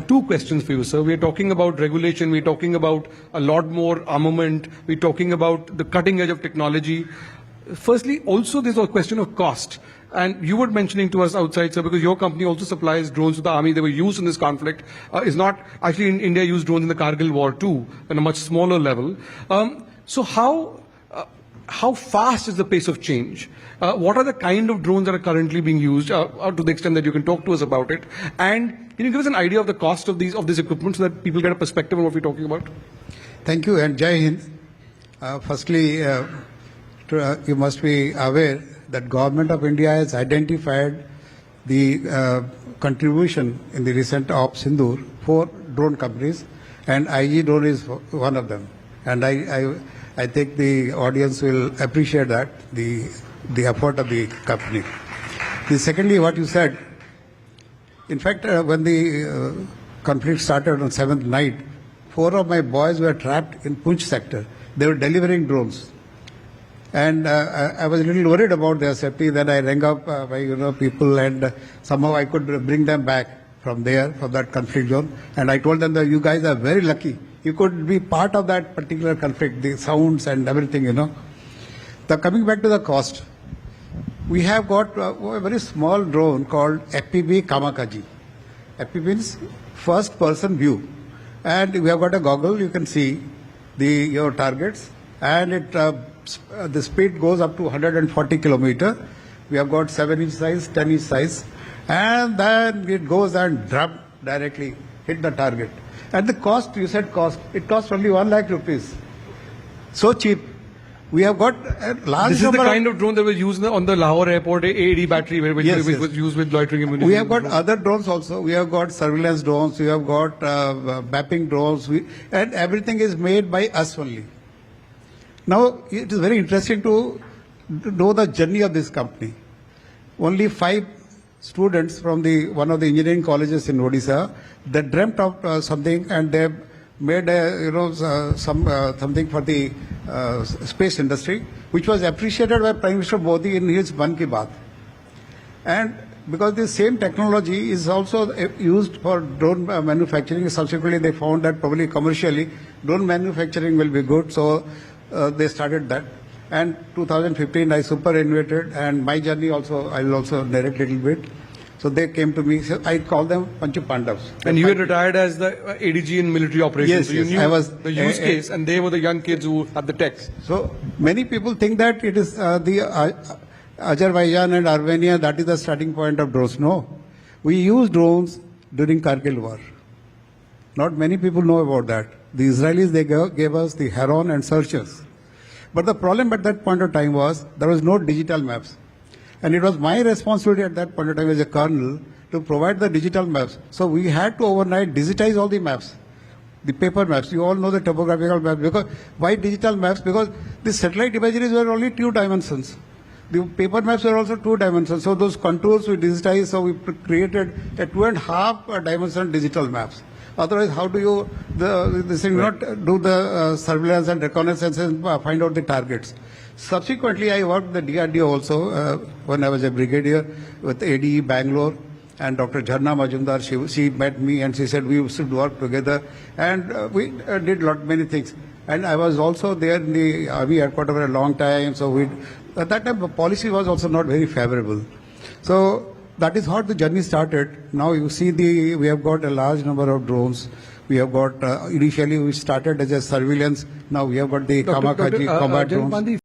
Two questions for you, sir. We're talking about regulation, we're talking about a lot more armament, we're talking about the cutting edge of technology. Firstly, also there's a question of cost. And you were mentioning to us outside, sir, because your company also supplies drones to the army. They were used in this conflict. Is not actually in India used drones in the Kargil War too, on a much smaller level. So how fast is the pace of change? What are the kind of drones that are currently being used, to the extent that you can talk to us about it? And can you give us an idea of the cost of this equipment so that people get a perspective on what we're talking about? Thank you, and Jai Hind. Firstly, you must be aware that Government of India has identified the contribution in the recent Operation Sindoor for drone companies, and IG Drone is one of them. And I think the audience will appreciate that, the effort of the company. Secondly, what you said, in fact, when the conflict started on 7th night, 4 of my boys were trapped in Poonch sector. They were delivering drones. And I was a little worried about their safety. Then I rang up people, and somehow I could bring them back from there, from that conflict zone. And I told them that you guys are very lucky. You could be part of that particular conflict, the sounds and everything, Coming back to the cost, we have got a very small drone called FPV Kamakaji. FPV means first person view. And we have got a goggle, you can see your targets, and the speed goes up to 140 kilometer. We have got 7-inch size, 10-inch size, and then it goes and directly hit the target. And the cost, you said cost, it costs only 1 lakh rupees. So cheap. We have got a large This is the kind of drone that was used on the Lahore airport, AAD battery, which was used with loitering ammunition. We have got other drones also. We have got surveillance drones, we have got mapping drones, and everything is made by us only. Now, it is very interesting to know the journey of this company. Only 5 students from one of the engineering colleges in Odisha, they dreamt of something, and they made something for the space industry, which was appreciated by Prime Minister Modi in his Mann Ki Baat. And because the same technology is also used for drone manufacturing, subsequently they found that probably commercially drone manufacturing will be good, so they started that. And 2015 I superannuated, and my journey also, I will also narrate a little bit. So they came to me, so I call them Panch Pandavas. And you had retired as the ADG in military operations. Yes, so you knew I was the use case, and they were the young kids who had the tech. So many people think that it is the Azerbaijan and Armenia, that is the starting point of drones. No. We used drones during Kargil War. Not many people know about that. The Israelis, they gave us the Heron and Searchers. But the problem at that point of time was there was no digital maps. And it was my responsibility at that point of time as a colonel to provide the digital maps. So we had to overnight digitize all the maps, the paper maps. You all know the topographical maps. Because why digital maps? Because the satellite imageries were only 2 dimensions. The paper maps were also 2 dimensions. So those contours we digitized, so we created a 2.5 dimension digital maps. Otherwise, how do you not do the surveillance and reconnaissance and find out the targets? Subsequently, I worked with the DRDO also when I was a brigadier with ADE Bangalore, and Dr. Jharna Majumdar. She met me and she said we should work together, and we did many things. And I was also there in the army headquarters for a long time. So at that time the policy was also not very favorable. So that is how the journey started. Now you see we have got a large number of drones. We have got, initially we started as a surveillance. Now we have got the Kamakaji combat drones.